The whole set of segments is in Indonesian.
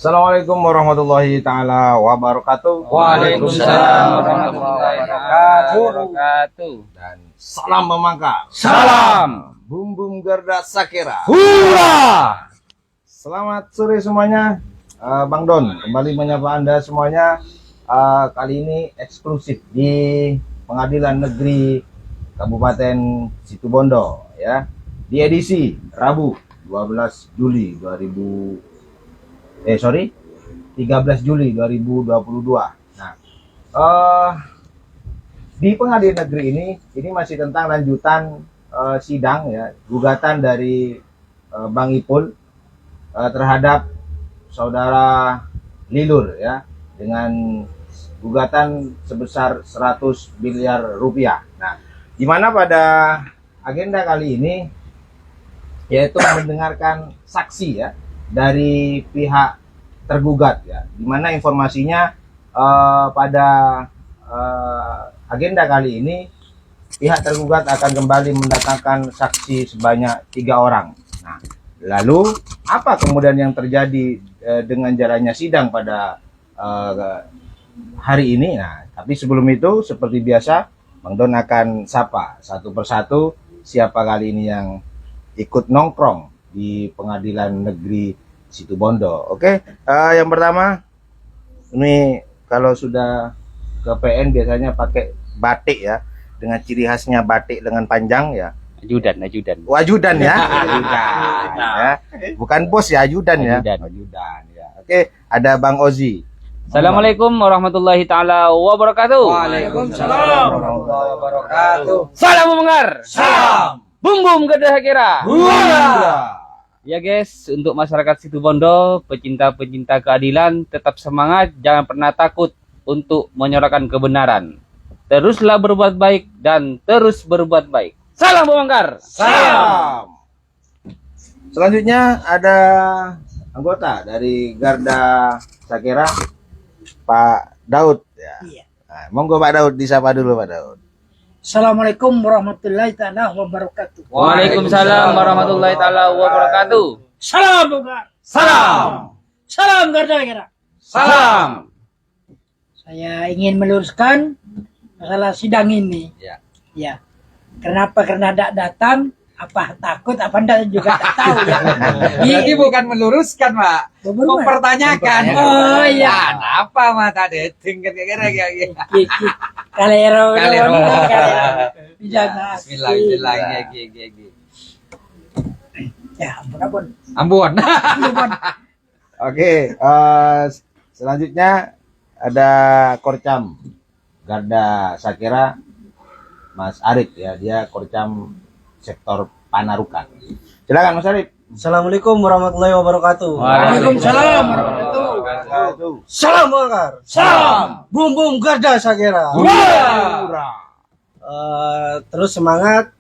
Assalamualaikum warahmatullahi taala wabarakatuh. Waalaikumsalam warahmatullahi wabarakatuh. Dan salam memangka. Salam. Bum bum Garda Sakera. Hurra. Selamat sore semuanya. Bang Don kembali menyapa Anda semuanya. Kali ini eksklusif di Pengadilan Negeri Kabupaten Situbondo ya. Di edisi Rabu 12 Juli 13 Juli 2022. Nah, di Pengadilan Negeri ini masih tentang lanjutan sidang ya, gugatan dari Bang Ipul terhadap saudara Lilur ya, dengan gugatan sebesar 100 miliar rupiah. Nah, di mana pada agenda kali ini yaitu mendengarkan saksi ya dari pihak tergugat ya, di mana informasinya pada agenda kali ini pihak tergugat akan kembali mendatangkan saksi sebanyak 3 orang. Nah, lalu apa kemudian yang terjadi dengan jalannya sidang pada hari ini? Nah, tapi sebelum itu seperti biasa Bang Don akan sapa satu persatu siapa kali ini yang ikut nongkrong di Pengadilan Negeri Situbondo. Oke, yang pertama ini kalau sudah ke PN biasanya pakai batik ya, dengan ciri khasnya batik dengan panjang ya. Ajudan. Wajudan ya, ajudan ya. Bukan bos ya, ajudan ya. Ajudan ya. Oke, ada Bang Ozi. Assalamualaikum warahmatullahi taala wabarakatuh. Waalaikumsalam warahmatullahi wabarakatuh. Salam mendengar. Salam. Bum bum Garda Sakera. Hurra. Ya guys, untuk masyarakat Situbondo, pecinta-pecinta keadilan, tetap semangat, jangan pernah takut untuk menyuarakan kebenaran. Teruslah berbuat baik dan terus berbuat baik. Salam membongkar. Salam. Selanjutnya ada anggota dari Garda Sakera, Pak Daud ya. Iya. Nah, monggo Pak Daud disapa dulu Pak Daud. Assalamualaikum warahmatullahi taala wabarakatuh. Waalaikumsalam warahmatullahi taala wabarakatuh. Salam Bukar. Salam. Salam Garda Sakera. Salam. Saya ingin meluruskan masalah sidang ini. Ya. Ya. Kenapa? Karena tidak datang. Apa takut? Apa enggak juga tak tahu ya. Jadi bukan meluruskan, Pak. Mempertanyakan. Oh iya. Apa mata dating kira-kira kayak gitu. Kalero. Kalero. Bijak. Bismillah. Ya, ampun. Ambon. Oke, selanjutnya ada Korcam Garda Sakera Mas Arif ya, dia Korcam sektor Panarukan. Silakan Mas Arif. Assalamualaikum warahmatullahi wabarakatuh. Waalaikumsalam warahmatullahi wabarakatuh. Salam Golkar. Salam. Bum bum Garda Sakera. Terus semangat.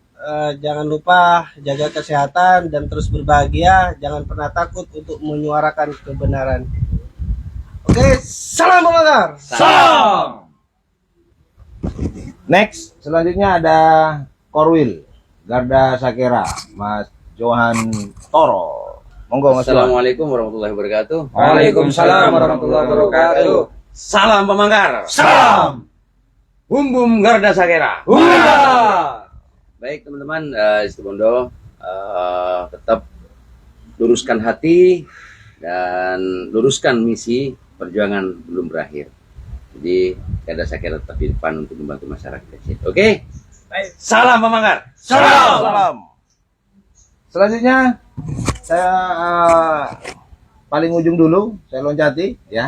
Jangan lupa jaga kesehatan dan terus berbahagia. Jangan pernah takut untuk menyuarakan kebenaran. Oke, salam Golkar. Salam. Next, selanjutnya ada Korwil Garda Sakera Mas Johan Toro. Monggo Mas Johan. Assalamualaikum warahmatullahi wabarakatuh. Waalaikumsalam warahmatullahi wabarakatuh. Salam pemangkar. Salam. Bum bum Garda Sakera. Hurra. Baik teman-teman, Situbondo, tetap luruskan hati dan luruskan misi, perjuangan belum berakhir. Jadi Garda Sakera tetap di depan untuk membantu masyarakat. Oke? Salam pemangkar. Salam. Selanjutnya saya paling ujung dulu, saya loncati ya.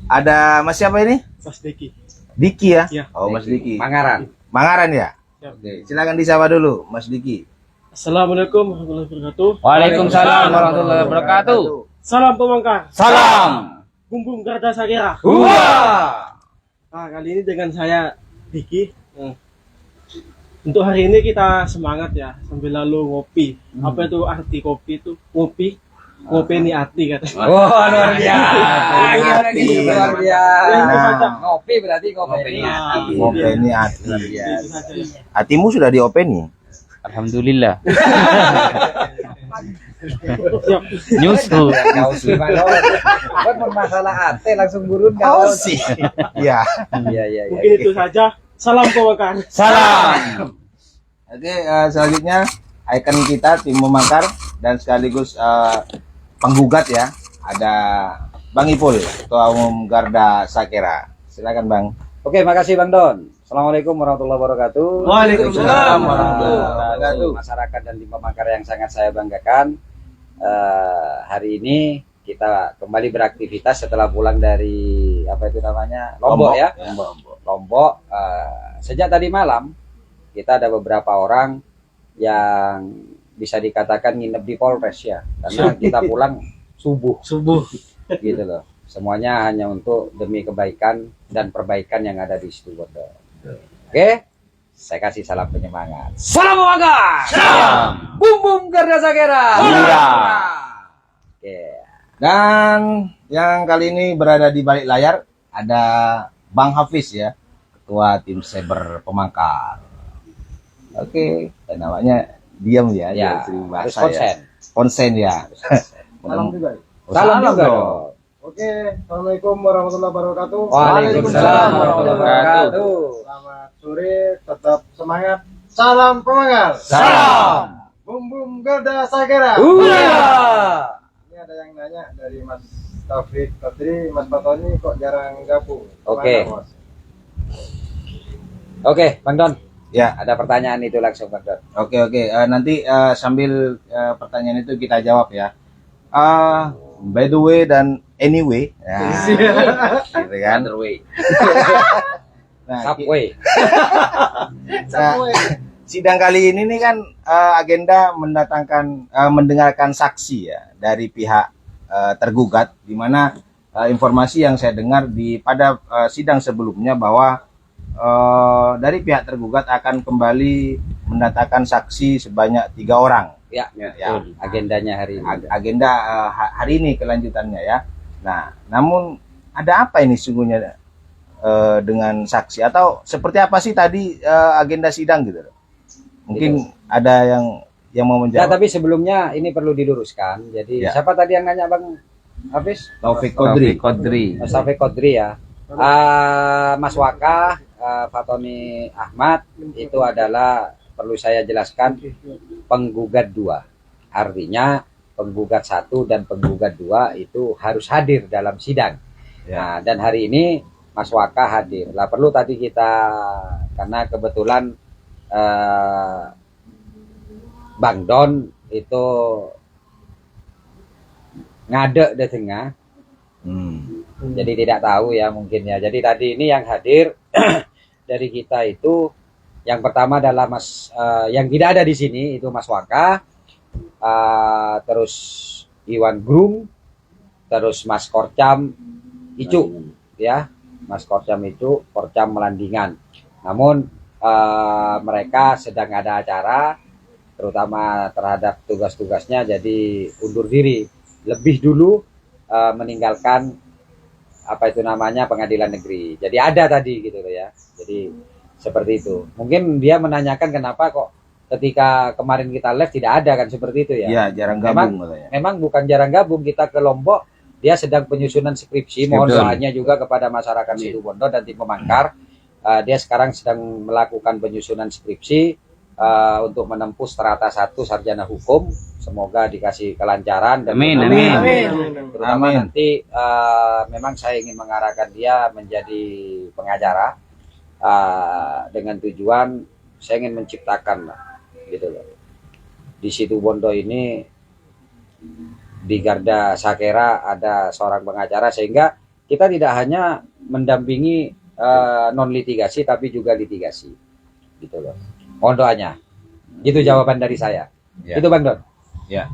Ada Mas siapa ini? Mas Diki. Diki ya? Iya. Oh, Mas Diki. Pangaran. Mangaran ya? Ya. Oke, silakan disapa dulu Mas Diki. Assalamualaikum warahmatullahi wabarakatuh. Waalaikumsalam warahmatullahi wabarakatuh. Salam pemangkar. Salam. Bum bum Garda Sakera. Hurra. Nah, kali ini dengan saya Diki. Untuk hari ini kita semangat ya sambil lalu ngopi. Apa itu arti kopi itu? Ngopi. Ngopi ini hati katanya. Wah, luar biasa. Luar Ya, biasa. Ngopi berarti kopi. Nah, Openi hati. itu saja ya. Hatimu sudah diopeni. Alhamdulillah. Nyusul. Kau sih Mandon. Buat masalah ate langsung burun Oh kau. sih. Ya. Iya iya iya. Mungkin itu saja. Salam pemakaran. Salam. Oke, selanjutnya icon kita tim memakar dan sekaligus penggugat ya. Ada Bang Ipul, Ketua Umum Garda Sakera. Silakan Bang. Oke, makasih Bang Don. Assalamualaikum warahmatullahi wabarakatuh. Waalaikumsalam warahmatullahi wabarakatuh. Masyarakat dan tim pemakar yang sangat saya banggakan. Hari ini kita kembali beraktivitas setelah pulang dari apa itu namanya Lombok ya. Lombok. Sejak tadi malam kita ada beberapa orang yang bisa dikatakan nginep di Polres ya, karena kita pulang subuh gitu loh. Semuanya hanya untuk demi kebaikan dan perbaikan yang ada di Situbondo. Oke, saya kasih salam penyemangat. Salam pemakar. Salam. Bum bum Garda Sakera. Iya. Oke. Dan yang kali ini berada di balik layar ada Bang Hafiz ya, Ketua Tim Cyber Pemakar. Oke, dan namanya diam ya, Ya, dari harus bahasa konsen. ya. Konsen ya. Salam juga. Salam juga dong. dong. Oke, assalamualaikum warahmatullahi wabarakatuh. Waalaikumsalam warahmatullahi wabarakatuh. Selamat sore, tetap semangat. Salam pemakar. Salam. Bum bum Garda Sakera. Ini ada yang nanya dari Mas Taufik Kodri, Mas Patoni kok jarang gabung. Oke. Kemana, Mas? Oke, Bang Don. Ya. Ada pertanyaan itu langsung Bang Don. Oke. Nanti sambil pertanyaan itu kita jawab ya. By the way dan anyway, ya, gitu kan. Underway. Nah, Subway. nah, sidang kali ini nih kan agenda mendengarkan saksi ya dari pihak tergugat, di mana informasi yang saya dengar pada sidang sebelumnya bahwa dari pihak tergugat akan kembali mendatangkan saksi sebanyak 3 orang. Ya, Ya. betul. Agendanya hari ini. Agenda hari ini kelanjutannya ya. Nah, namun ada apa ini sungguhnya dengan saksi atau seperti apa sih tadi agenda sidang gitu? Mungkin ada yang mau Ya, menjawab. tapi sebelumnya ini perlu diluruskan. Jadi Ya. siapa tadi yang nanya Bang Hafiz? Taufik Kodri. Mas Taufik Kodri ya. Mas Waka, Fatoni Ahmad itu adalah perlu saya jelaskan penggugat 2. Artinya penggugat 1 dan penggugat 2 itu harus hadir dalam sidang. Ya. Nah, dan hari ini Mas Waka hadir. Lah perlu tadi kita karena kebetulan Bang Don itu ngadek di tengah. Jadi tidak tahu ya mungkin ya. Jadi tadi ini yang hadir dari kita itu yang pertama adalah Mas yang tidak ada di sini itu Mas Waka, terus Iwan Grung, terus Mas Korcam Icu ya, Mas Korcam Icu, Korcam Melandingan. Namun mereka sedang ada acara terutama terhadap tugas-tugasnya jadi undur diri lebih dulu meninggalkan apa itu namanya pengadilan negeri. Jadi ada tadi gitu ya. Jadi seperti itu. Mungkin dia menanyakan kenapa kok ketika kemarin kita live tidak ada kan seperti itu ya. Iya, jarang gabung katanya. Memang bukan jarang gabung, kita ke Lombok dia sedang penyusunan skripsi. Mohon Betul. doanya juga kepada masyarakat Situbondo dan tim pemakar. Dia sekarang sedang melakukan penyusunan skripsi untuk menempuh strata 1 sarjana hukum. Semoga dikasih kelancaran dan Amin, terutama Amin. nanti memang saya ingin mengarahkan dia menjadi pengacara dengan tujuan saya ingin menciptakan gitu loh. Di Situbondo ini di Garda Sakera ada seorang pengacara sehingga kita tidak hanya mendampingi non litigasi tapi juga litigasi gitu loh. Mohon doanya. Gitu jawaban dari saya. Ya. Itu Bang Don. Ya.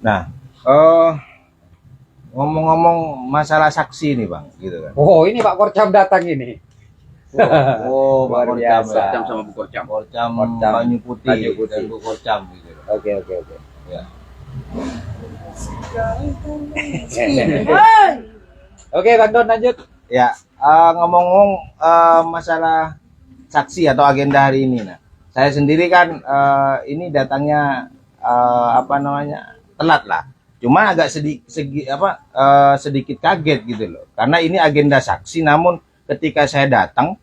Nah, ngomong-ngomong masalah saksi nih Bang, gitu kan. Oh, ini Pak Korcam datang ini. Oh, Luar Bang biasa. Korcam ya. Korcam sama Bu Korcam. Korcam Korcam. Banyu Putih, Banyu Putih. dan Bu Korcam gitu. Oke. Ya. Oke, Bang Don lanjut. Ya, ngomong-ngomong masalah saksi atau agenda hari ini, nah, saya sendiri kan ini datangnya telat lah. Cuma agak sedikit kaget gitu loh. Karena ini agenda saksi, namun ketika saya datang,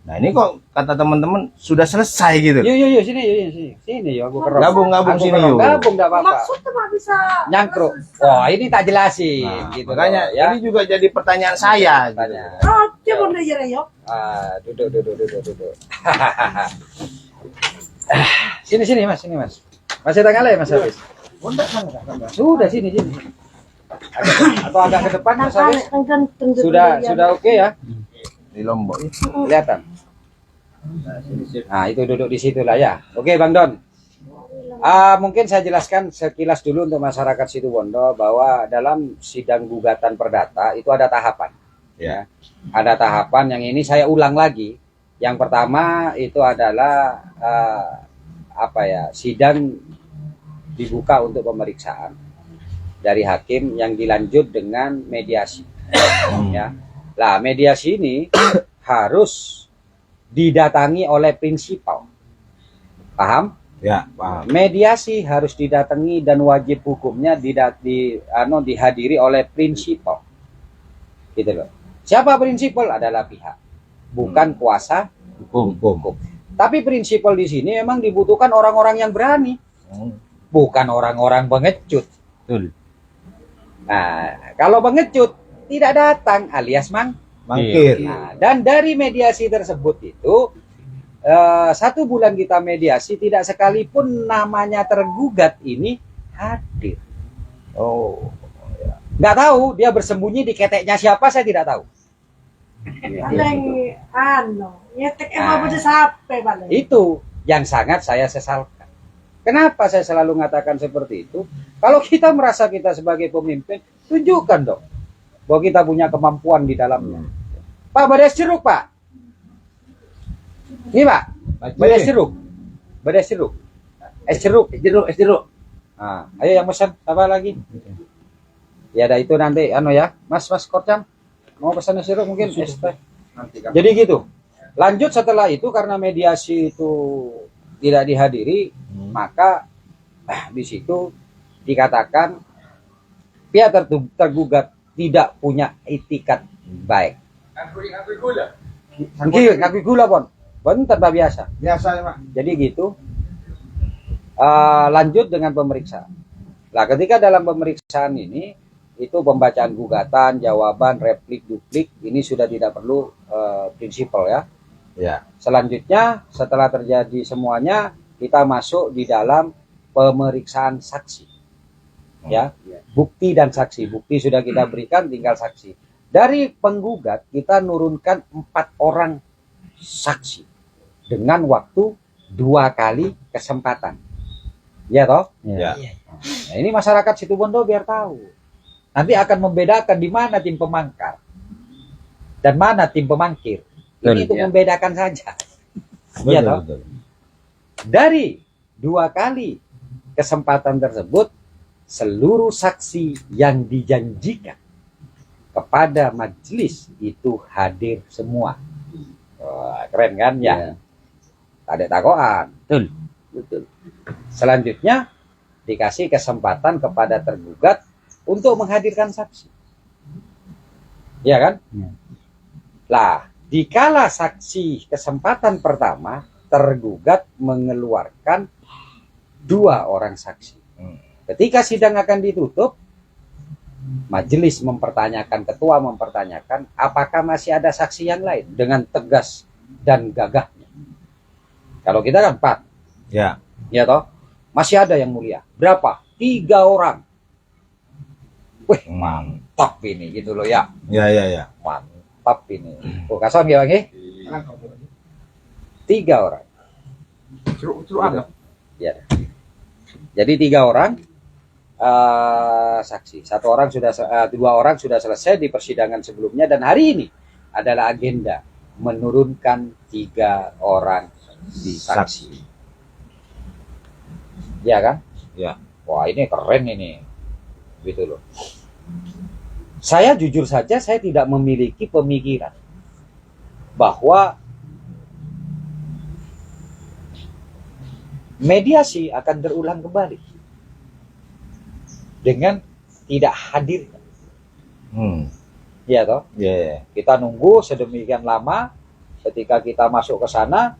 nah ini kok kata teman-teman sudah selesai gitu. Yuk, sini yuk, aku kerok. Gabung Aku sini kerok. yuk. Gabung enggak apa-apa. Maksudnya mah bisa Nyangkruk. Wah, ini tak jelasin Nah, gitu makanya loh, ya. ini juga jadi pertanyaan saya. Gitu. Pertanyaan. Oh, coba udah ya yuk. Duduk. Sini Mas. Masih tanggal ya Mas Hafiz? Sudah sini. Atau agak ke depan Mas Hafiz? Sudah oke ya? Di Lombok. Kelihatan. Nah, itu duduk di situ lah ya. Oke, Bang Don. Mungkin saya jelaskan sekilas dulu untuk masyarakat Situbondo bahwa dalam sidang gugatan perdata itu ada tahapan. Ya. Ada tahapan yang ini saya ulang lagi. Yang pertama itu adalah sidang dibuka untuk pemeriksaan dari hakim yang dilanjut dengan mediasi. Ya. Lah, mediasi ini harus didatangi oleh prinsipal. Paham? Ya, paham. Mediasi harus didatangi dan wajib hukumnya dihadiri oleh prinsipal. Gitu loh. Siapa prinsipal? Adalah pihak, bukan kuasa Hukum. Tapi prinsipal di sini memang dibutuhkan orang-orang yang berani, bukan orang-orang pengecut. Betul. Nah, kalau pengecut tidak datang alias Mangkir. Nah, dan dari mediasi tersebut itu 1 bulan kita mediasi tidak sekalipun namanya tergugat ini hadir. Oh. Nggak tahu dia bersembunyi di keteknya siapa, saya tidak tahu. Ada yang nyetek Nah. pada sampai balik. Itu yang sangat saya sesalkan. Kenapa saya selalu mengatakan seperti itu? Kalau kita merasa kita sebagai pemimpin, tunjukkan dong bahwa kita punya kemampuan di dalamnya. Pak, beres jeruk, Pak. Ini, Pak. Beres jeruk. Es jeruk. Nah, ayo yang pesan apa lagi? Ya, ada itu nanti ya. Mas Korcam mau pesan es jeruk mungkin es teh. Jadi gitu. Lanjut setelah itu karena mediasi itu tidak dihadiri, maka di situ dikatakan pihak tergugat tidak punya itikat baik. Ngakui gula, Pon. Bentar Pak biasa. Biasa ya, Pak. Jadi gitu. Lanjut dengan pemeriksaan. Nah, ketika dalam pemeriksaan ini itu pembacaan gugatan, jawaban, replik, duplik ini sudah tidak perlu prinsipal ya. Ya. Selanjutnya setelah terjadi semuanya kita masuk di dalam pemeriksaan saksi. Ya, bukti dan saksi. Bukti sudah kita berikan, tinggal saksi. Dari penggugat kita nurunkan 4 orang saksi dengan waktu 2 kali kesempatan. Ya toh? Ya. Nah, ini masyarakat Situbondo biar tahu. Nanti akan membedakan di mana tim pemangkar dan mana tim pemangkir. Ini untuk membedakan saja. Ya toh? Betul. Dari 2 kali kesempatan tersebut, seluruh saksi yang dijanjikan kepada majelis itu hadir semua. Wah, keren kan ya? Ada takoan. Betul. Selanjutnya dikasih kesempatan kepada tergugat untuk menghadirkan saksi. Ya kan? Lah, dikala saksi kesempatan pertama, tergugat mengeluarkan 2 orang saksi. Ketika sidang akan ditutup, majelis mempertanyakan, ketua mempertanyakan, apakah masih ada saksi yang lain dengan tegas dan gagahnya. Kalau kita kan 4. Ya. Ya toh? Masih ada yang mulia. Berapa? 3 orang. Wih, mantap ini gitu loh ya. Ya. Mantap ini. Oh, kasih ya, Bang? 3 orang. Ya. Jadi 3 orang saksi. 2 orang sudah selesai di persidangan sebelumnya dan hari ini adalah agenda menurunkan 3 orang saksi. Ya kan? Ya. Wah, ini keren ini. Gitu loh. Saya jujur saja saya tidak memiliki pemikiran bahwa mediasi akan terulang kembali dengan tidak hadir. Iya toh? Ya. Kita nunggu sedemikian lama, ketika kita masuk ke sana,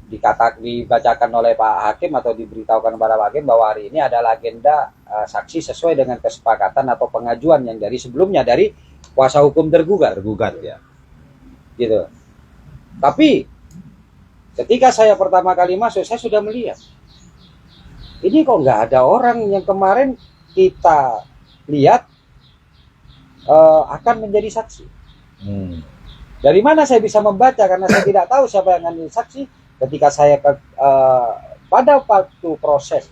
dibacakan oleh Pak Hakim atau diberitahukan kepada Pak Hakim bahwa hari ini adalah agenda saksi sesuai dengan kesepakatan atau pengajuan yang dari sebelumnya dari kuasa hukum tergugat. Tergugat ya. Gitu. Tapi ketika saya pertama kali masuk, saya sudah melihat ini kok nggak ada orang yang kemarin kita lihat akan menjadi saksi. Dari mana saya bisa membaca, karena saya tidak tahu siapa yang akan menjadi saksi. Ketika saya pada waktu proses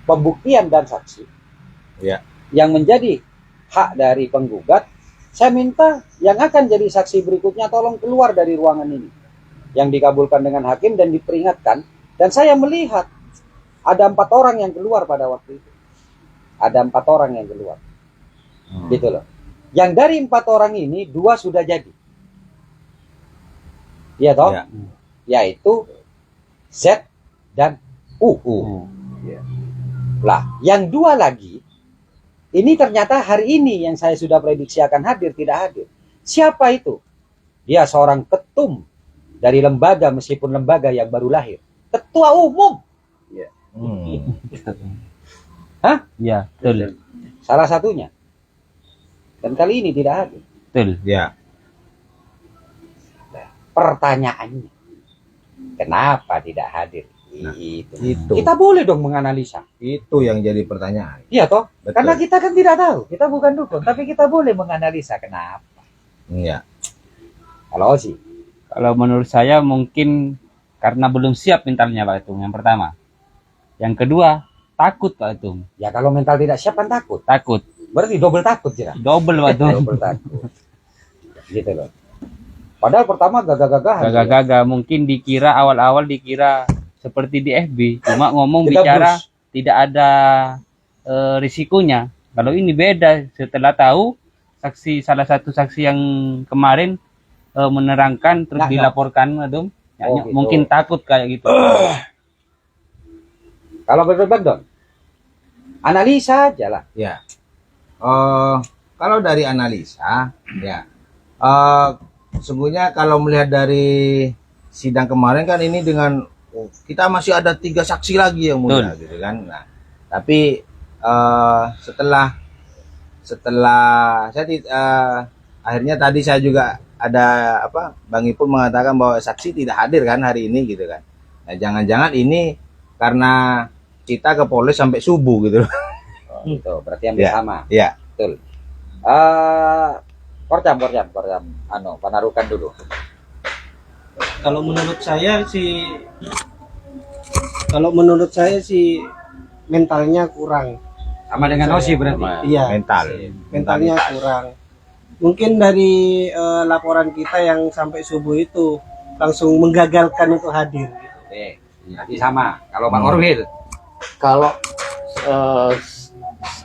pembuktian dan saksi, Ya. yang menjadi hak dari penggugat, saya minta yang akan jadi saksi berikutnya tolong keluar dari ruangan ini, yang dikabulkan dengan hakim dan diperingatkan. Dan saya melihat ada 4 orang yang keluar pada waktu itu. Ada 4 orang yang keluar, gitu loh. Yang dari 4 orang ini 2 sudah jadi, iya toh, Ya. yaitu Z dan U. Ya. Lah, yang 2 lagi ini ternyata hari ini yang saya sudah prediksi akan hadir tidak hadir. Siapa itu? Dia seorang ketum dari lembaga, meskipun lembaga yang baru lahir, ketua umum. Ya, betul. Salah satunya. Dan kali ini tidak hadir. Betul. Ya. Pertanyaannya, kenapa tidak hadir? Nah, itu. Itu. Kita boleh dong menganalisa. Itu yang jadi pertanyaan. Iya toh? Betul. Karena kita kan tidak tahu. Kita bukan dukun, tapi kita boleh menganalisa kenapa. Iya. Kalau sih, Kalau menurut saya mungkin karena belum siap mentalnya Pak Tung, yang pertama. Yang kedua, takut Pak Tung. ya kalau mental tidak siap kan takut. Takut. Berarti double takut ya. Double Pak Tung. Double takut. Gitu loh. Padahal pertama gagah-gagahan. Gagah-gagah. Mungkin dikira awal-awal dikira seperti di FB. Cuma ngomong Kita bicara bus. tidak ada risikonya. Kalau ini beda. Setelah tahu salah satu saksi yang kemarin menerangkan terus Nah, dilaporkan Pak Tung. Oh, gitu. Mungkin takut kayak gitu. Kalau berbanding, analisa aja lah. Ya. Kalau dari analisa, ya. Sesungguhnya kalau melihat dari sidang kemarin kan ini dengan kita masih ada 3 saksi lagi yang mulia gitu kan. Nah, tapi setelah saya akhirnya tadi saya juga ada Bang Ipul mengatakan bahwa saksi tidak hadir kan hari ini gitu kan. Nah, jangan-jangan ini karena kita ke Polres sampai subuh gitu. Itu berarti yang sama. Ya. Betul. Korjam, penarukan dulu. Kalau menurut saya sih mentalnya kurang. Sama dengan Osi berarti. Iya. Mentalnya kurang. Mungkin dari laporan kita yang sampai subuh itu langsung menggagalkan untuk hadir. Oke, berarti sama. Kalau Pak Orwil, Kalau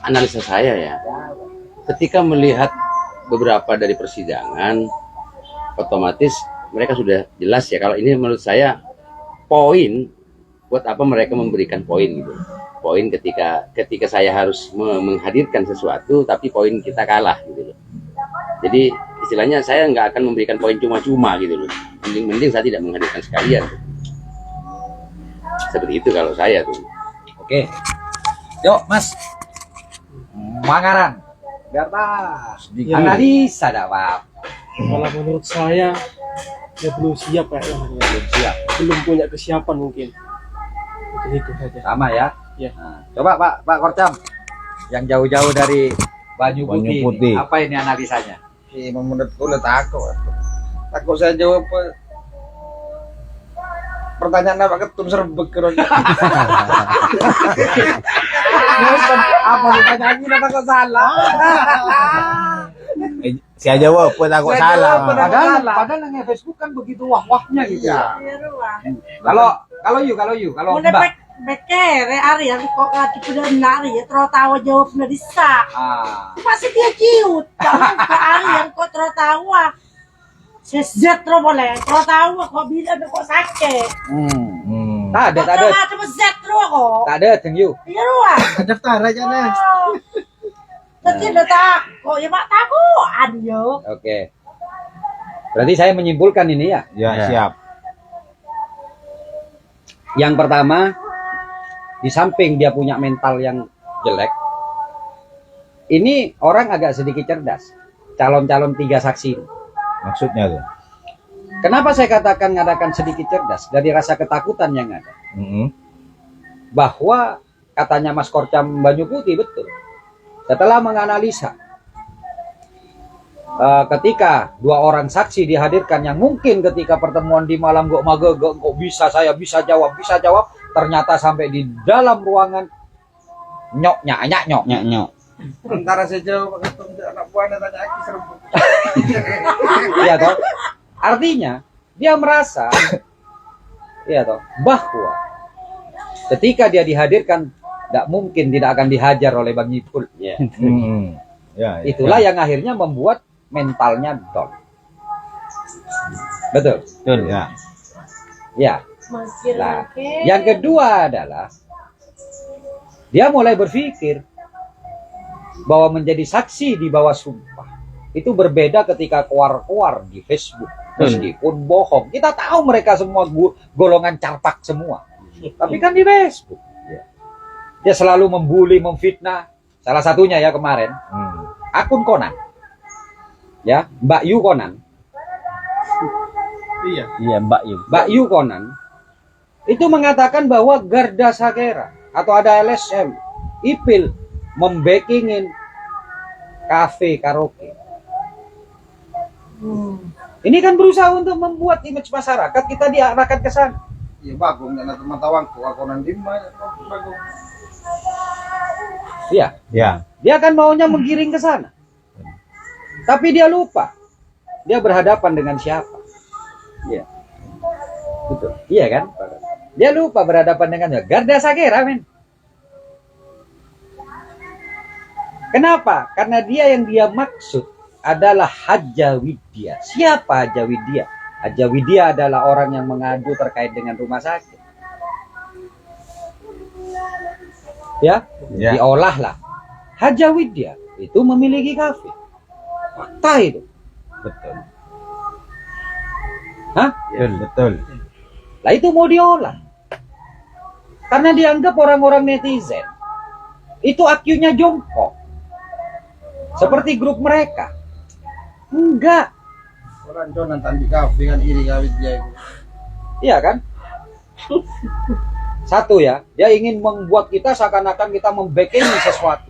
analisa saya ya, ketika melihat beberapa dari persidangan, otomatis mereka sudah jelas ya. Kalau ini menurut saya poin, buat apa mereka memberikan poin gitu. Poin ketika saya harus menghadirkan sesuatu, tapi poin kita kalah gitu loh. Jadi istilahnya saya nggak akan memberikan poin cuma-cuma gitu loh. Mending saya tidak menghadirkan sekalian. Seperti itu kalau saya tuh. oke. Yuk, Mas. Mangaran. Biar tas. Analisa dah, Pak. Kalau menurut saya ya belum siap kayaknya. Belum siap. Belum punya kesiapan mungkin. Itu saja. Sama ya. Ya. Nah, coba Pak Korcam. Yang jauh-jauh dari Banyu Putih. Putih. Apa ini analisanya? Menurutku udah takut saya jawab pertanyaan apa ketum serbek kira Apa pertanyaan ini takut salah? Saya jawab, pun takut salah. Padahal yang Facebook kan begitu wah-wahnya gitu. Iya, ruang. Kalau Muna Mbak. bekere ari yang kok ngati nari ya terus tawa jawab na disa. Ah, Masih dia ciut. Jangan ke ari yang kok terus tawa. Si Z terus boleh. Kalau tahu kok bisa kok sakit. Tak ada, tak ada. Cuma Z terus kok. Tak ada, thank you. Iya ruang. Daftar aja nih. Nanti udah tak. Kok ya mak takut. Aduh. Oke. Berarti saya menyimpulkan ini ya. Ya, Ya. siap. Yang pertama, di samping dia punya mental yang jelek, ini orang agak sedikit cerdas. Calon-calon 3 saksi ini. Maksudnya tuh. Kenapa saya katakan ngadakan sedikit cerdas? Dari rasa ketakutan yang ada. Bahwa katanya Mas Korcam Banyu Putih, betul. Setelah menganalisa, ketika 2 orang saksi dihadirkan yang mungkin ketika pertemuan di malam kok bisa saya bisa jawab, ternyata sampai di dalam ruangan nyok. Antara sejauh ketemu anak buahnya tanya aku seremput. Iya toh? Artinya dia merasa iya toh, bahwa ketika dia dihadirkan tidak mungkin tidak akan dihajar oleh Bang Ipul. Ya, ya. Itulah yang akhirnya membuat mentalnya down. Betul. Betul. Ya. Ya. Nah, yang kedua adalah dia mulai berpikir bahwa menjadi saksi di bawah sumpah itu berbeda ketika keluar di Facebook. Meskipun bohong, kita tahu mereka semua golongan carpak semua. Tapi kan di Facebook dia selalu membuli, memfitnah. Salah satunya ya kemarin akun Conan, ya Mbak Yu Conan. Iya, Mbak Yu. Mbak Yu Conan itu mengatakan bahwa Garda Sakera atau ada LSM Ipil membakingin kafe karaoke. Ini kan berusaha untuk membuat image masyarakat kita diarahkan ke sana. Iya bagus, karena teman tawanku aku nanti bagus. Iya, Ya. dia kan maunya menggiring ke sana. Tapi dia lupa. Dia berhadapan dengan siapa? Iya. Betul. Iya kan? Dia lupa berhadapan dengan Garda Sakera, men. Kenapa? Karena dia yang dia maksud adalah Haja Widya. Siapa Haja Widya? Haja Widya adalah orang yang mengadu terkait dengan rumah sakit. Ya, Ya. diolahlah. Haja Widya itu memiliki kafe. Fakta itu. Betul. Hah? Betul. Lah itu mau diolah. Karena dianggap orang-orang netizen itu IQ-nya jongkok. Seperti grup mereka. Enggak. Orang Jonan tadi kafe kan iri kawit dia itu. Iya kan? Satu ya, dia ingin membuat kita seakan-akan kita membacking sesuatu.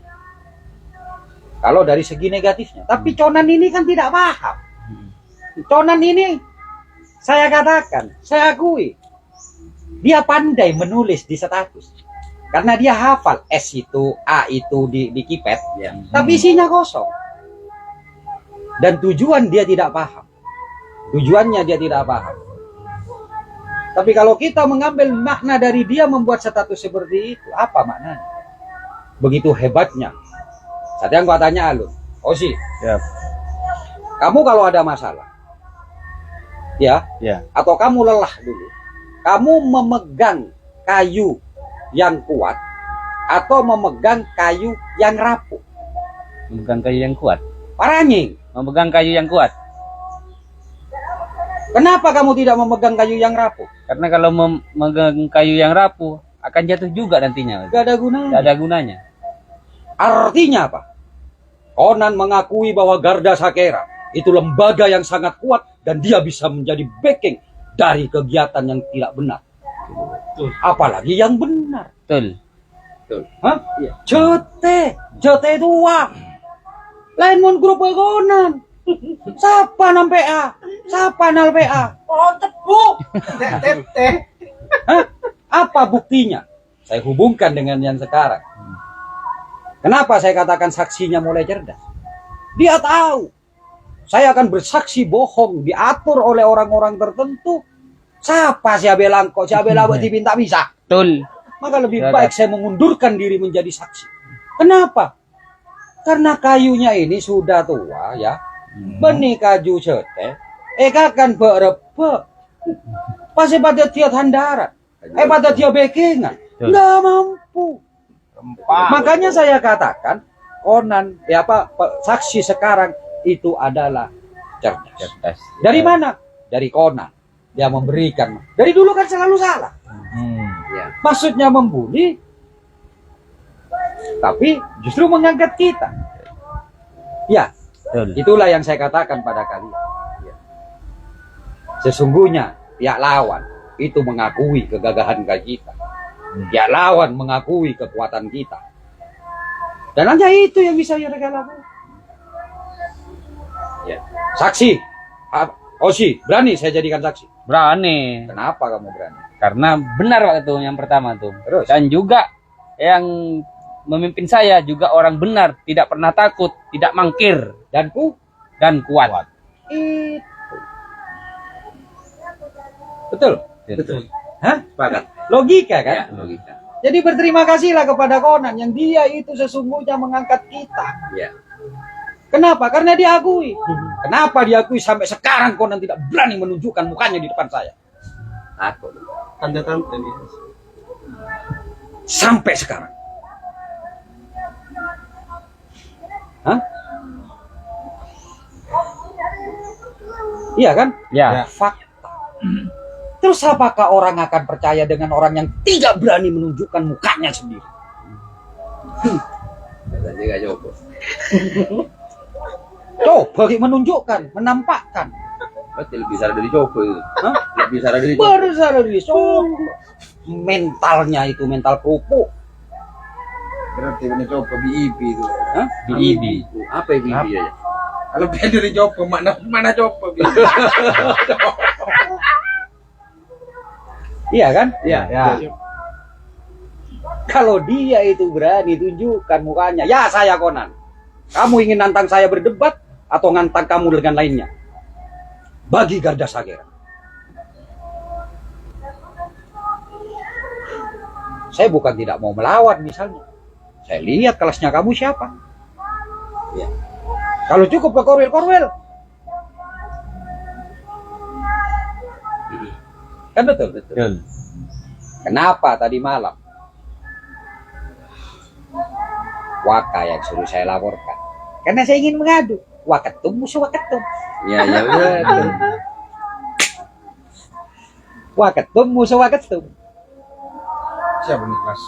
Kalau dari segi negatifnya. Tapi Conan ini kan tidak paham. Conan ini, saya katakan, saya akui, dia pandai menulis di status. Karena dia hafal S itu, A itu di keypad. Ya. Tapi isinya kosong. Dan tujuan dia tidak paham. Tujuannya dia tidak paham. Tapi kalau kita mengambil makna dari dia membuat status seperti itu, apa maknanya? Begitu hebatnya. Saat yang gua tanya Alun, Osi, Siap. kamu kalau ada masalah, ya, atau kamu lelah dulu, kamu memegang kayu yang kuat atau memegang kayu yang rapuh? Memegang kayu yang kuat. Paranying. Memegang kayu yang kuat. Kenapa kamu tidak memegang kayu yang rapuh? Karena kalau memegang kayu yang rapuh akan jatuh juga nantinya. Gak ada gunanya. Gak ada gunanya. Artinya apa? Conan mengakui bahwa Garda Sakera itu lembaga yang sangat kuat dan dia bisa menjadi backing dari kegiatan yang tidak benar. Apalagi yang benar. Betul. Hah? Jote itu uang. Lain mon grup Conan. Siapa nang PA? Siapa nal PA? Oh, tepuk. Hah? Apa buktinya? Saya hubungkan dengan yang sekarang. Kenapa saya katakan saksinya mulai cerdas? Dia tahu saya akan bersaksi bohong diatur oleh orang-orang tertentu. Siapa si Abelang kok si Abela dipinta bisa? Betul. Maka lebih baik saya mengundurkan diri menjadi saksi. Kenapa? Karena kayunya ini sudah tua ya. Benih kaju cete Kakan berapa? Pasti pada dia handaran. Pada dia bekengan. Nggak mampu. Makanya saya katakan Conan, saksi sekarang itu adalah cerdas. Dari mana? Dari Conan. Dia memberikan. Dari dulu kan selalu salah. Ya. Maksudnya membuli, tapi justru mengangkat kita. Ya, itulah yang saya katakan pada kalian. Ya. Sesungguhnya pihak lawan itu mengakui kegagahan kita. Pihak lawan mengakui kekuatan kita. Dan hanya itu yang bisa mereka lakukan. Ya. Saksi, Osi, berani saya jadikan saksi. Berani. Kenapa kamu berani? Karena benar waktu itu yang pertama tuh. Terus? Dan juga yang memimpin saya juga orang benar, tidak pernah takut, tidak mangkir Dan kuat. itu. Betul? Betul. Hah? Sepakat. Logika kan? Ya, logika. Jadi berterima kasihlah kepada Conan yang dia itu sesungguhnya mengangkat kita. Ya. Kenapa? Karena diakui. Kenapa diakui sampai sekarang Conan tidak berani menunjukkan mukanya di depan saya? Takut. Tante-tante nih. Sampai sekarang. Hah? Iya kan? Ya. Fakta. Terus apakah orang akan percaya dengan orang yang tidak berani menunjukkan mukanya sendiri? Dan juga coba. Coba menunjukkan, menampakkan. Berarti lebih salah dari coba itu. Hah? Lebih salah dari coba. Baru sadar diri. Mentalnya itu mental kerupuk. Berarti ini coba BIP itu. Hah? BIB. Apa yang bibi aja? Kalau beda dari coba, mana coba BIP? Iya kan? Ya. Kalau dia itu berani tunjukkan mukanya, ya saya Conan. Kamu ingin nantang saya berdebat atau nantang kamu dengan lainnya? Bagi Garda Sagera. Saya bukan tidak mau melawan misalnya. Saya lihat kelasnya kamu siapa. Ya. Kalau cukup ke Korwil. Kan betul? Kenapa tadi malam Waka yang suruh saya laporkan? Karena saya ingin mengadu. Waketum musuh waketum. Ya betul. Waketum musuh waketum. Siapa nih kelas?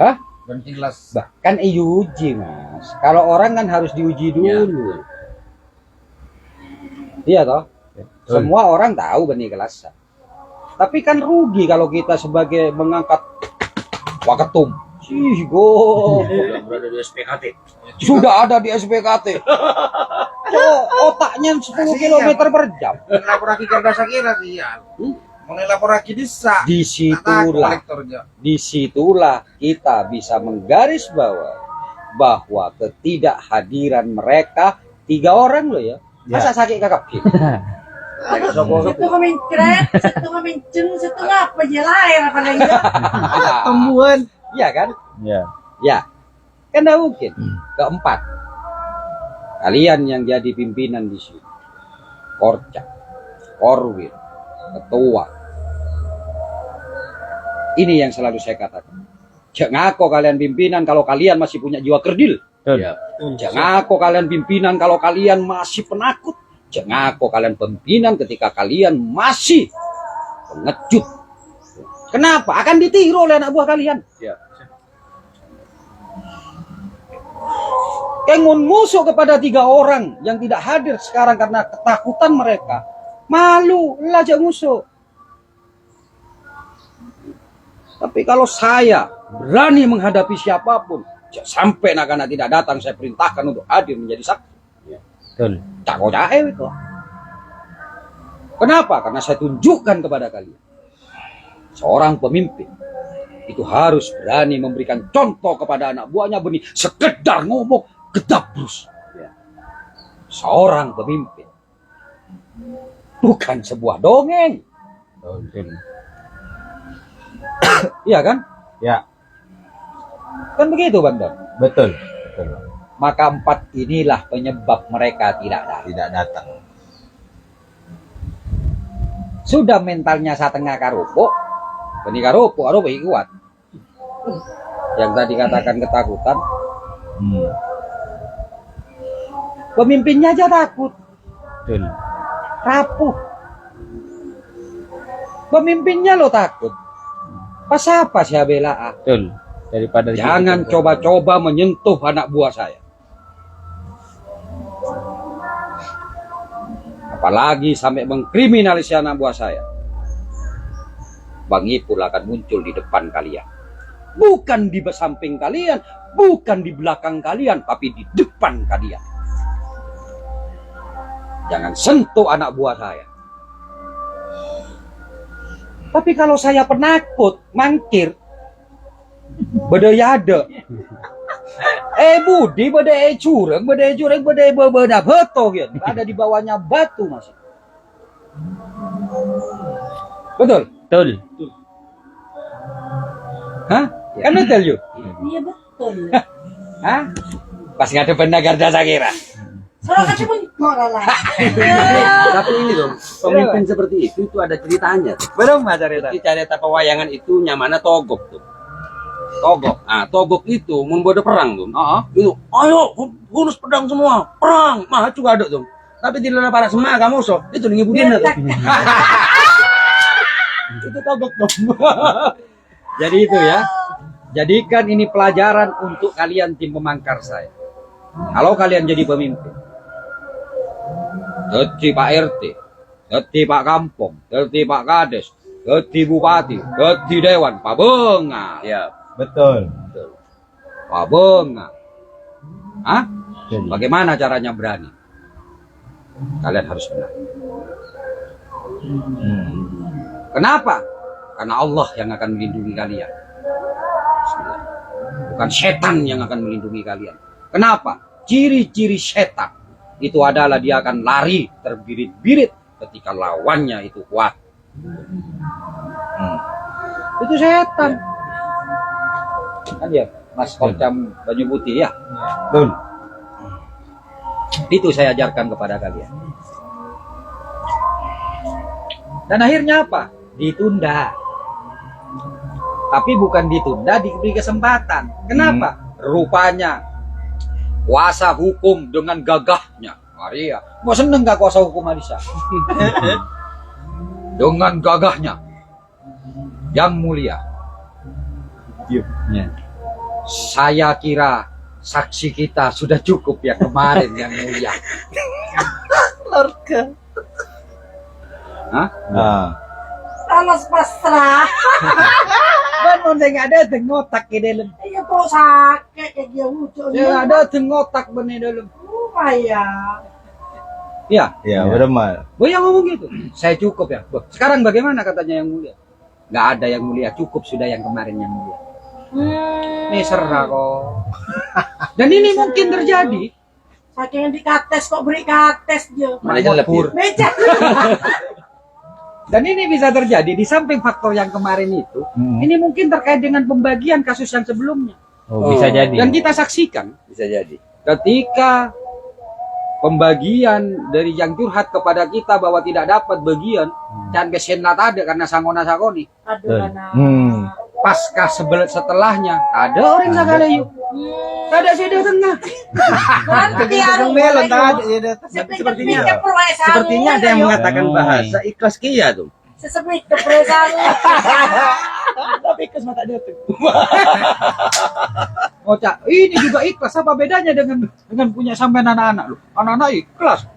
Hah? Ganti kelas. Bahkan diuji mas. Kalau orang kan harus diuji dulu. Iya toh. Semua orang tahu benih kelas. Tapi kan rugi kalau kita sebagai mengangkat waketum. Sudah berada di SPKT. Sudah ada di SPKT. Otaknya 10 km per jam. Lapor lagi Garda Sagera sih ya. Mau lapor lagi desa. Disitulah kita bisa menggaris bahwa ketidakhadiran mereka 3 orang loh ya. Masa sakit kakak gitu. Situ kemincret, situ keminceng, situ ngapa aja lahir apa lagi? Temuan. Iya kan? Ya. Ya. Kan tidak mungkin. Keempat. Kalian yang jadi pimpinan di sini. Korca, Korwil, Ketua. Ini yang selalu saya katakan. Jangan ngaku kalian pimpinan kalau kalian masih punya jiwa kerdil. Ya. Jangan ngaku kalian pimpinan kalau kalian masih penakut. Jangan ngaku kalian pimpinan ketika kalian masih pengecut. Kenapa? Akan ditiru oleh anak buah kalian. Ya. Kengun musuh kepada 3 orang yang tidak hadir sekarang karena ketakutan mereka. Malu, lajak musuh. Tapi kalau saya berani menghadapi siapapun, sampai nak tidak datang, saya perintahkan untuk hadir menjadi saksi. Betul. Cako-cae itu. Kenapa? Karena saya tunjukkan kepada kalian. Seorang pemimpin itu harus berani memberikan contoh kepada anak buahnya benih. Sekedar ngomong gedabrus. Seorang pemimpin bukan sebuah dongeng. Iya kan? Ya. Kan begitu Bang Don. Betul. Maka 4 inilah penyebab mereka tidak datang. Tidak datang. Sudah mentalnya setengah karupo, ini karupo kuat. Yang tadi katakan ketakutan, pemimpinnya aja takut, Betul. rapuh. Pemimpinnya lo takut. Pas apa saya bela? Betul. Daripada Jangan coba-coba menyentuh anak buah saya. Apalagi sampai mengkriminalisasi anak buah saya. Bang Ipul akan muncul di depan kalian. Bukan di samping kalian, bukan di belakang kalian, tapi di depan kalian. Jangan sentuh anak buah saya. Tapi kalau saya penakut, mangkir, bedaya ada. Budi, bedaya curang, bedaya bebenah beto gitu. Ada di bawahnya batu masih. Betul? Betul. Hah? Kan I tell you? Iya betul. Hah? Pas nggak ada benar Garda Sakira. Soalnya kasih mentor lah. Tapi ini dong, pemimpin seperti itu ada ceritanya. Belum Mas cerita. Di cerita pewayangan itu nyamana Togok tuh. Togok. Ah, Togok itu membuat perang tuh. Itu, ayo gunus pedang semua, perang. Mah juga ada tuh. Tapi di dalam para semua kamu so, itu ngibudin tuh. Itu Togok dong. Jadi itu ya. Jadikan ini pelajaran untuk kalian tim pemangkar saya. Kalau kalian jadi pemimpin, jadi Pak RT, jadi Pak Kampung, jadi Pak Kades, jadi Bupati, jadi Dewan, Pak Benga. Ya, Betul. Pak Benga. Hah? Jadi. Bagaimana caranya berani? Kalian harus benar. Kenapa? Karena Allah yang akan melindungi kalian. Bismillah. Bukan setan yang akan melindungi kalian. Kenapa? Ciri-ciri setan itu adalah dia akan lari terbirit-birit ketika lawannya itu kuat. Itu setan. Kan ya, Mas Korcam Banyu Putih ya. Betul. Itu saya ajarkan kepada kalian. Dan akhirnya apa? Ditunda. Tapi bukan ditunda, diberi kesempatan. Kenapa? Rupanya kuasa hukum dengan gagahnya. Maria, mau seneng gak kuasa hukum Alisa? Dengan gagahnya yang mulia. Ya. Saya kira saksi kita sudah cukup ya kemarin yang mulia. Lorke. Hah? Nah, Tamas pasrah. Kan udah nggak ada tengotak di dalam. Iya kok sakit kayak dia lucu. Ya ada tengotak bener dalam. Lumayan. Ya, ya benar. Boy yang ngomong gitu. Saya cukup ya. Boh, sekarang bagaimana katanya yang mulia? Nggak ada yang mulia, cukup sudah yang kemarin yang mulia. Ini serah kok. Dan ini mungkin terjadi. Saking dikates kok beri kates dia. mana aja lebih. Becak. Dan ini bisa terjadi di samping faktor yang kemarin itu. Ini mungkin terkait dengan pembagian kasus yang sebelumnya. Oh, bisa jadi. Dan kita saksikan Bisa jadi. ketika pembagian dari yang curhat kepada kita bahwa tidak dapat bagian dan kesenat ada karena sangona sakoni. Aduh anak. Pasca setelahnya ada orang Sagalayu. Ada saya tengah. Nanti Yang melon tadi ya, Sepertinya ada yang mengatakan bahasa ikhlas kia tuh. Sesepik kepresan. tapi kes mata dia tuh. Oh, Cak, ini juga ikhlas. Apa bedanya dengan punya sampean anak-anak lu? Anak-anak ikhlas.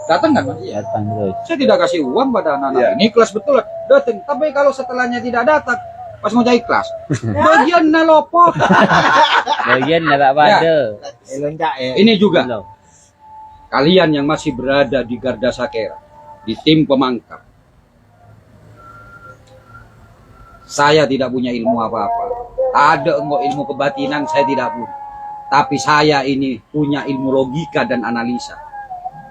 Datang kan? Iya. Datang terus. Saya tidak kasih uang pada anak-anak. Ini ikhlas betul. Datang. Tapi kalau setelahnya tidak datang, pas mau jadi ikhlas. Bagian nalopo. Bagian nggak pada. Ini juga. Kalian yang masih berada di Garda Sakera, di tim pemangkar. Saya tidak punya ilmu apa-apa. Ada ilmu kebatinan saya tidak punya. Tapi saya ini punya ilmu logika dan analisa.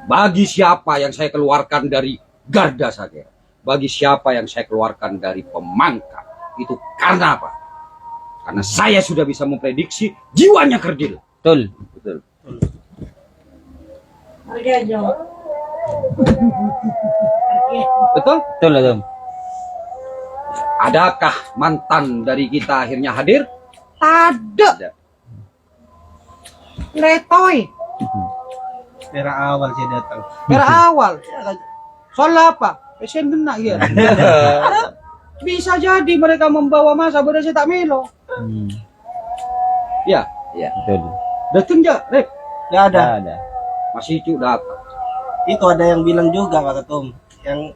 Bagi siapa yang saya keluarkan dari Garda Sakera, bagi siapa yang saya keluarkan dari pemangkar, itu karena apa? Karena saya sudah bisa memprediksi jiwanya kerdil. Betul. Betul. Harganya. Betul? Betul lah, Tom. Adakah mantan dari kita akhirnya hadir? Ada. Letoy. Era awal saya datang. Dari awal. Soal apa? Pasien kena ya. Bisa jadi mereka membawa masa berasa tak melo. Ya, Betul. datang ya, Rep. Ya ada. Ada. Masih cu datang. Itu ada yang bilang juga Pak Ketum, yang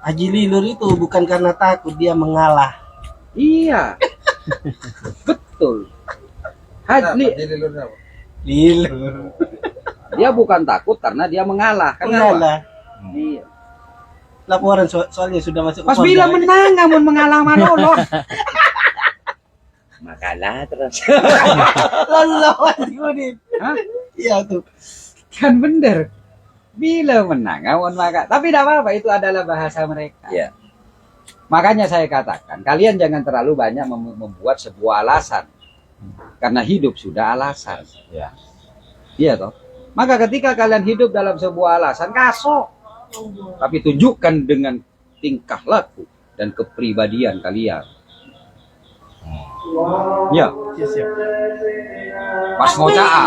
Haji Lilur itu bukan karena takut, dia mengalah. Iya. Betul. Haji Lilur. dia bukan takut karena dia mengalah. Kenapa? Mengalah. Iya. Laporan soalnya sudah masuk ke Pas pondok. bilang menang, namun mengalah Manolo. Makalah terus. Lawan Udin. Hah? Iya tuh. Kan bener. Bila menang, namun maka. Tapi tidak apa-apa, itu adalah bahasa mereka. Iya. Makanya saya katakan, kalian jangan terlalu banyak membuat sebuah alasan. Karena hidup sudah alasan. Ya. Iya toh. Maka ketika kalian hidup dalam sebuah alasan, kasok. Tapi tunjukkan dengan tingkah laku dan kepribadian kalian. Ya, Siap. pas ngocaa.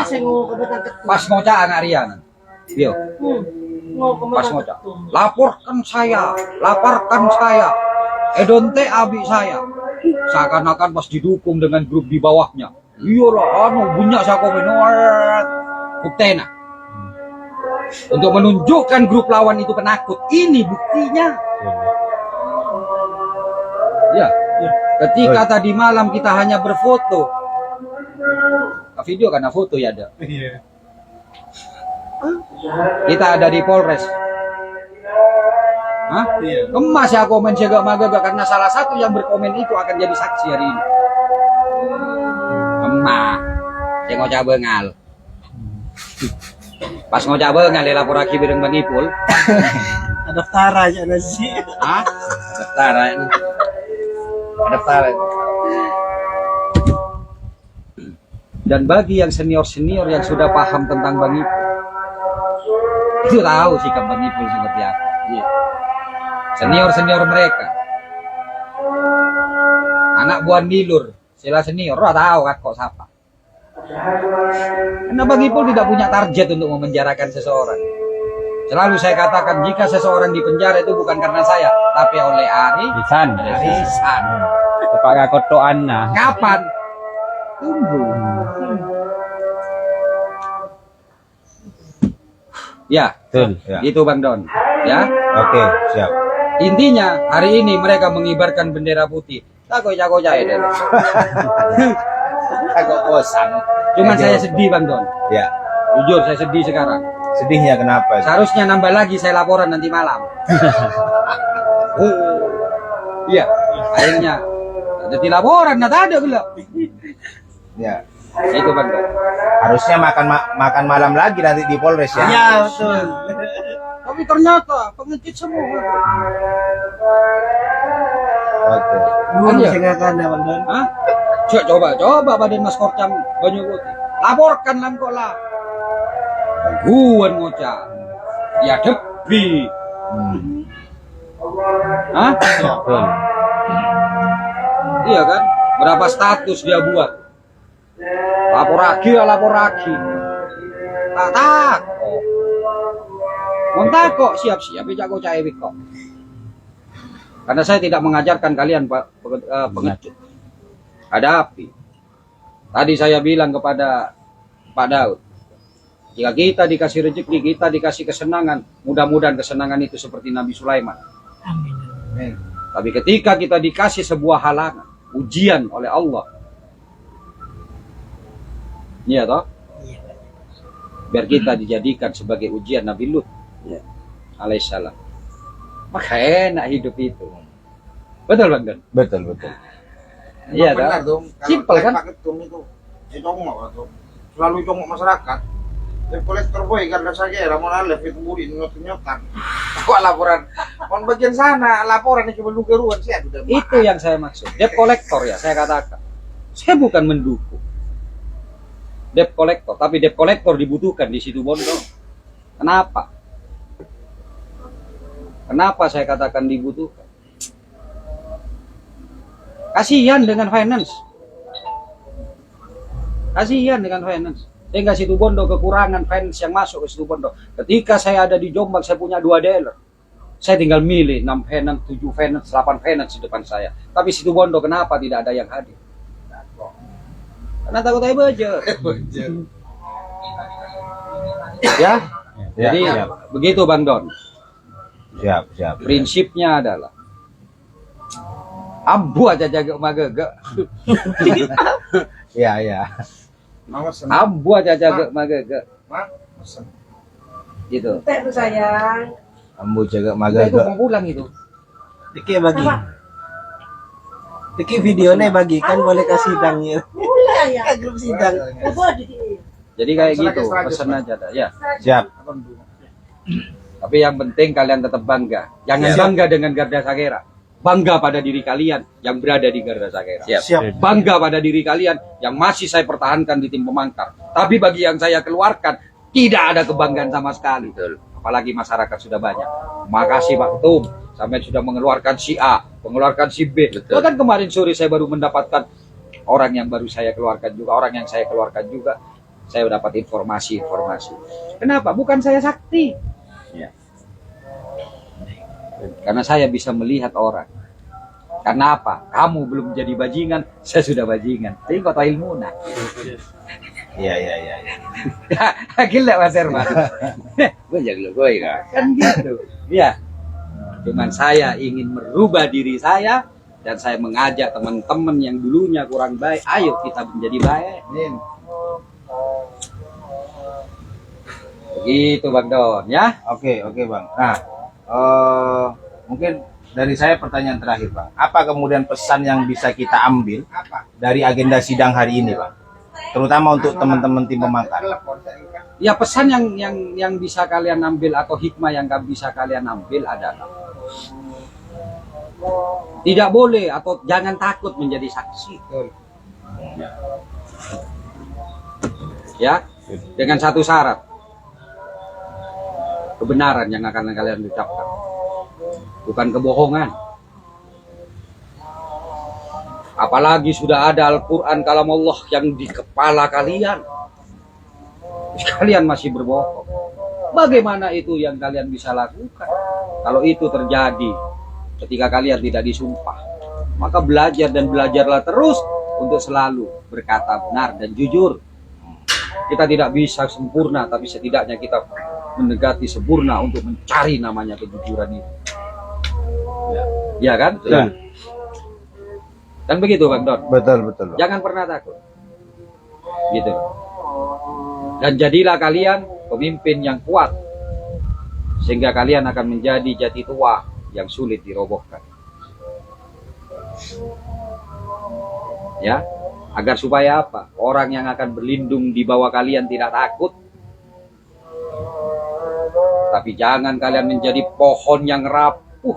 Pas ngocaa ngarian. Yo, pas ngocaa. Laporkan saya. Edonte abi saya. Seakan-akan pas didukung dengan grup di bawahnya. Iyalah, bunyak saya komen. Buktena. Untuk menunjukkan grup lawan itu penakut. Ini buktinya. Ya. Ketika tadi malam kita hanya berfoto. Video karena foto ya ada. Iya. Kita ada di Polres. Hah? Iya. Kemas ya komen jaga magaga karena salah satu yang berkomen itu akan jadi saksi hari ini. Kemas. Saya ngocak bengal. Pas ngocak bengal dia lapor lagi bireng Bang Ipul. Ada Tara aja nasi. Hah? Daftar ini. Daftar. Dan bagi yang senior-senior yang sudah paham tentang Bang Ipul, itu tahu sikap Bang Ipul seperti apa. Iya. Senior-senior mereka, anak buah Nilur, sila senior, tahu kan kok siapa. Karena Bang Ipul tidak punya target untuk memenjarakan seseorang. Selalu saya katakan, jika seseorang dipenjara itu bukan karena saya, tapi oleh Lisan. Arisan. Kepada kotoan nah. Kapan? Tunggu. Ya, Betul. Ya. itu Bang Don. Ya, Oke, siap. intinya hari ini mereka mengibarkan bendera putih. Jago-jago jaya deh. Agak bosan. Cuman saya sedih Bang Don. Ya. Jujur saya sedih sekarang. Sedihnya kenapa? Seharusnya nambah lagi saya laporan nanti malam. Iya, akhirnya jadi laporan nggak ada gila. Ya. Itu Bang Don. Harusnya makan malam lagi nanti di Polres ya. Iya betul. Tapi ternyata pengecut semua. Oke. Belum Iya. saya nggak ada Bang Don. Hah? Coba Badan Mas Korcam Banyu Putih. Laporkan lah kok lah. Gangguan ngocak. Ya debi. Hah? Betul. Iya kan? Berapa status dia buat? Lapor lagi. Tak. Montak kok siap-siap jago cai kok. Karena saya tidak mengajarkan kalian pengecut. Hadapi. Tadi saya bilang kepada Pak Daud, jika kita dikasih rezeki, kita dikasih kesenangan, mudah-mudahan kesenangan itu seperti Nabi Sulaiman. Amin. Tapi ketika kita dikasih sebuah halangan, ujian oleh Allah, iya toh? Biar kita dijadikan sebagai ujian Nabi Lut, Ya. alaihissalam. Maka enak hidup itu. Betul Bang Don? Betul. Iya toh? benar dong. Simpel kan? Pak Ketum itu congok atau selalu congok masyarakat. Debt collector boy karena saya Ramon Alef itu budi nyot-nyotan. Kok laporan? Kon bagian sana laporan ini cuma lu keruan sih udah. Itu yang saya maksud. Debt collector ya saya katakan. Saya bukan mendukung debt collector, tapi debt collector dibutuhkan di situ Bondo. Kenapa? Kenapa saya katakan dibutuhkan? Kasihan dengan finance. Kasihan dengan finance. Sehingga Situbondo kekurangan finance yang masuk ke Situbondo. Ketika saya ada di Jombang, saya punya 2 dealer. Saya tinggal milih 6 finance, 7 finance, 8 finance di depan saya. Tapi Situbondo kenapa tidak ada yang hadir? Karena takut saya bejo. Ya, jadi siap. begitu Bang Don. Siap. Prinsipnya adalah ambu aja jaga magega. Iya. Ambu aja jaga magega. Gitu. Teh tuh sayang. Ambu jaga Udah, maga itu mau pulang itu. Diki bagi. Apa? Diki videonya bagikan boleh ke sidangnya. Mulai ya. Ke grup sidang. Boleh di Jadi kayak gitu, pesan aja dah. Ya. Siap. Tapi yang penting kalian tetap bangga. Jangan bangga dengan Garda Sagera. Bangga pada diri kalian yang berada di Garda Sagera. Siap. Bangga pada diri kalian yang masih saya pertahankan di tim pemangkar. Tapi bagi yang saya keluarkan, tidak ada kebanggaan sama sekali. Apalagi masyarakat sudah banyak. Makasih Pak Ketum, sampai sudah mengeluarkan si A, mengeluarkan si B. Bahkan kemarin sore saya baru mendapatkan orang yang baru saya keluarkan juga, orang yang saya keluarkan juga. Saya dapat informasi. Kenapa? Bukan saya sakti. Ya. Karena saya bisa melihat orang. Karena apa? Kamu belum jadi bajingan, saya sudah bajingan. Jadi kau tahu ilmu nah. Iya. Gila Mas Herman. Gue jago gue ya. Kan gitu. Iya. Cuman saya ingin merubah diri saya dan saya mengajak teman-teman yang dulunya kurang baik, ayo kita menjadi baik. Begitu Bang Don ya. Oke Bang. Nah, mungkin dari saya pertanyaan terakhir Bang. Apa kemudian pesan yang bisa kita ambil dari agenda sidang hari ini Bang? Terutama untuk teman-teman tim pemangkar. Ya pesan yang bisa kalian ambil atau hikmah yang bisa kalian ambil adalah tidak boleh atau jangan takut menjadi saksi. Ya, dengan satu syarat. Kebenaran yang akan kalian ucapkan. Bukan kebohongan. Apalagi sudah ada Al-Quran kalam Allah yang di kepala kalian. Kalian masih berbohong. Bagaimana itu yang kalian bisa lakukan? Kalau itu terjadi ketika kalian tidak disumpah, maka belajar dan belajarlah terus untuk selalu berkata benar dan jujur. Kita tidak bisa sempurna, tapi setidaknya kita mendekati sempurna untuk mencari namanya kejujuran itu. Ya kan? Ya. Dan begitu Bang Don. Betul Bang. Jangan pernah takut. Gitu. Dan jadilah kalian pemimpin yang kuat. Sehingga kalian akan menjadi jati tua yang sulit dirobohkan. Ya, agar supaya apa? Orang yang akan berlindung di bawah kalian tidak takut. Tapi jangan kalian menjadi pohon yang rapuh.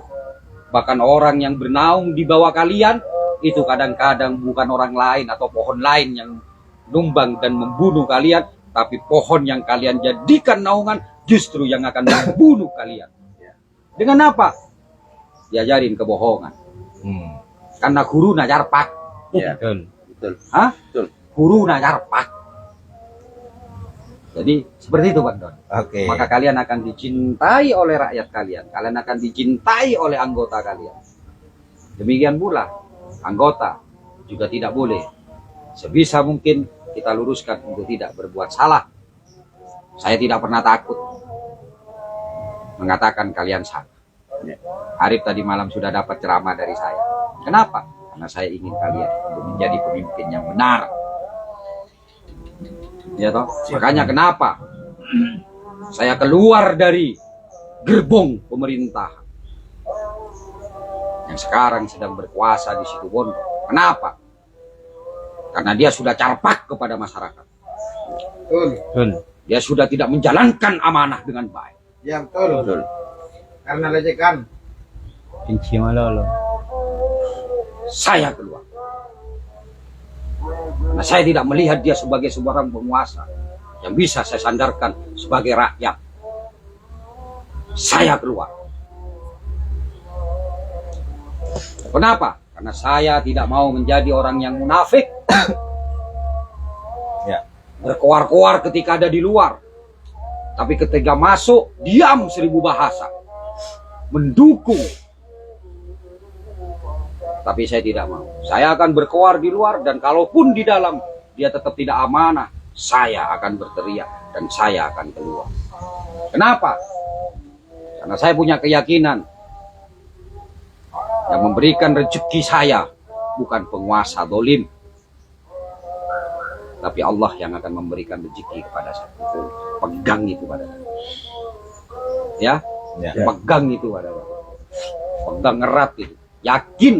Bahkan orang yang bernaung di bawah kalian itu kadang-kadang bukan orang lain atau pohon lain yang numbang dan membunuh kalian, tapi pohon yang kalian jadikan naungan justru yang akan membunuh kalian. Dengan apa? Diajarin kebohongan. Karena guru najarpak. Ya, betul. Hah? Betul. Guru najarpak. Jadi seperti itu Bang Don. Oke. Maka kalian akan dicintai oleh rakyat kalian. Kalian akan dicintai oleh anggota kalian. Demikian pula anggota juga tidak boleh. Sebisa mungkin kita luruskan untuk tidak berbuat salah. Saya tidak pernah takut mengatakan kalian salah. Arif tadi malam sudah dapat ceramah dari saya. Kenapa? Karena saya ingin kalian untuk menjadi pemimpin yang benar. Ya toh? Makanya kenapa saya keluar dari gerbong pemerintah yang sekarang sedang berkuasa di Situbondo. Kenapa? Karena dia sudah carpak kepada masyarakat. Dia sudah tidak menjalankan amanah dengan baik. Ya betul. Karena lecehkan. Saya keluar. Karena saya tidak melihat dia sebagai seorang penguasa yang bisa saya sandarkan sebagai rakyat. Saya keluar. Kenapa? Karena saya tidak mau menjadi orang yang munafik. Ya. Berkoar-koar ketika ada di luar. Tapi ketika masuk, diam 1000 bahasa. Mendukung. Tapi saya tidak mau. Saya akan berkoar di luar, dan kalaupun di dalam dia tetap tidak amanah, saya akan berteriak dan saya akan keluar. Kenapa? Karena saya punya keyakinan yang memberikan rezeki saya bukan penguasa dolim, tapi Allah yang akan memberikan rezeki kepada saya. Pegang itu pada saya. Ya, Ya. pegang itu pada saya. Pegang erat itu. Yakin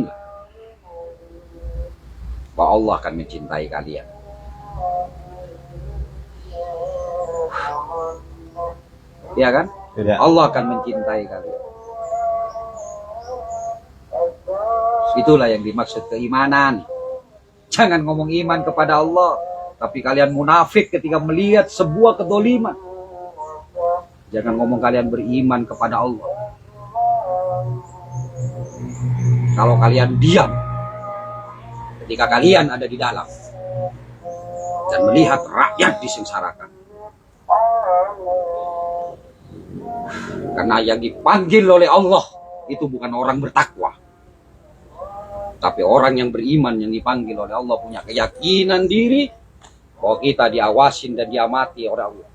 bahwa Allah akan mencintai kalian. Ya kan? Tidak. Allah akan mencintai kalian. Itulah yang dimaksud keimanan. Jangan ngomong iman kepada Allah, tapi kalian munafik ketika melihat sebuah kedoliman. Jangan ngomong kalian beriman kepada Allah. Kalau kalian diam ketika kalian ada di dalam dan melihat rakyat disengsarakan. Karena yang dipanggil oleh Allah itu bukan orang bertakwa, tapi orang yang beriman yang dipanggil oleh Allah, punya keyakinan diri bahwa kita diawasin dan diamati oleh Allah.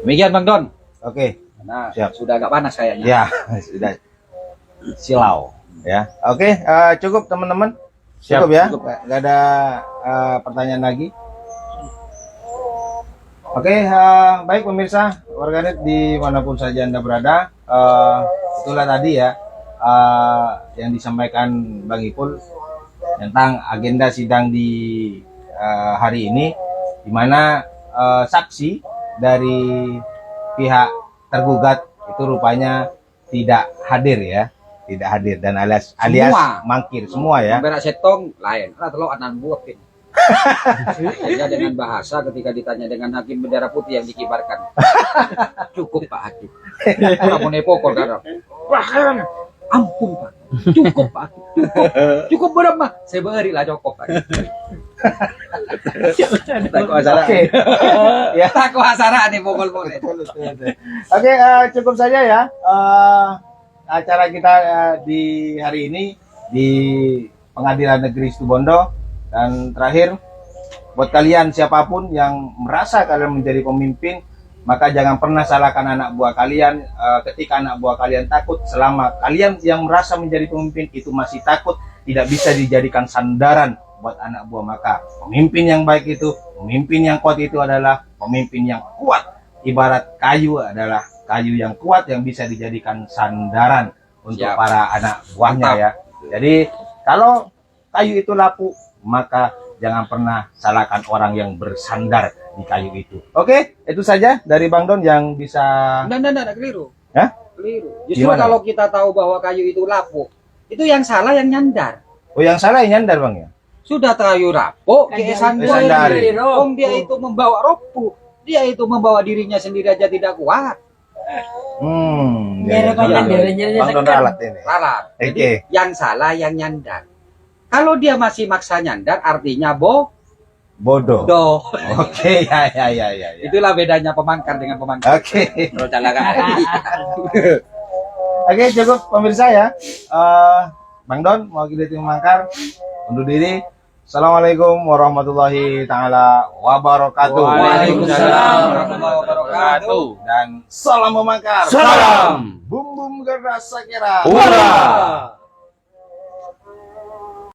Demikian Bang Don. Oke. Karena Siap. sudah agak panas kayaknya. Ya, sudah silau ya. Oke, cukup teman-teman. Cukup ya. Nggak ada pertanyaan lagi. Oke, baik pemirsa warganet dimanapun saja Anda berada, itulah tadi ya yang disampaikan Bang Ipul tentang agenda sidang di hari ini, di mana saksi dari pihak tergugat itu rupanya tidak hadir ya, tidak hadir dan alias mangkir semua ya. Berak setong lain. Lah telo anan buapin. Ya dengan bahasa ketika ditanya dengan hakim bendera putih yang dikibarkan. Cukup Pak Hakim. Kamu nepokol kan? Bahkan ampun Pak. Cukup Pak Hakim. Cukup berapa? Saya beri lah cukup Pak. Tak kuasa. Ya. Tak kuasa nih pokol-pokol. Oke, cukup saja ya acara kita di hari ini di Pengadilan Negeri Situbondo. Dan terakhir, buat kalian siapapun yang merasa kalian menjadi pemimpin, maka jangan pernah salahkan anak buah kalian ketika anak buah kalian takut. Selama kalian yang merasa menjadi pemimpin itu masih takut, tidak bisa dijadikan sandaran buat anak buah. Maka pemimpin yang baik itu, pemimpin yang kuat itu adalah pemimpin yang kuat. Ibarat kayu adalah kayu yang kuat yang bisa dijadikan sandaran untuk para anak buahnya ya. Jadi kalau kayu itu lapuk, maka jangan pernah salahkan orang yang bersandar di kayu itu. Oke, itu saja dari Bang Don yang bisa. Enggak, keliru. Hah? Keliru. Justru Gimana? kalau kita tahu bahwa kayu itu lapuk, itu yang salah yang nyandar. Oh, yang salah yang nyandar Bang ya? Sudah kayu rapuk, dia sandari. Om dia itu membawa ropu, dia itu membawa dirinya sendiri aja tidak kuat. Ya, Bang Don ralat ini. Ralat. Jadi Oke. yang salah yang nyandar. Kalau dia masih maksa nyandar, artinya bodoh. Oke, ya. Itulah bedanya pemangkar dengan pemangkar. Oke. Kali. Oke, cukup pemirsa ya. Bang Don mau kita mangkar undur diri. Assalamualaikum warahmatullahi taala wabarakatuh. Waalaikumsalam warahmatullahi wabarakatuh. Dan salam memangkar. Salam. Bum bum gerasa kira. Hurra.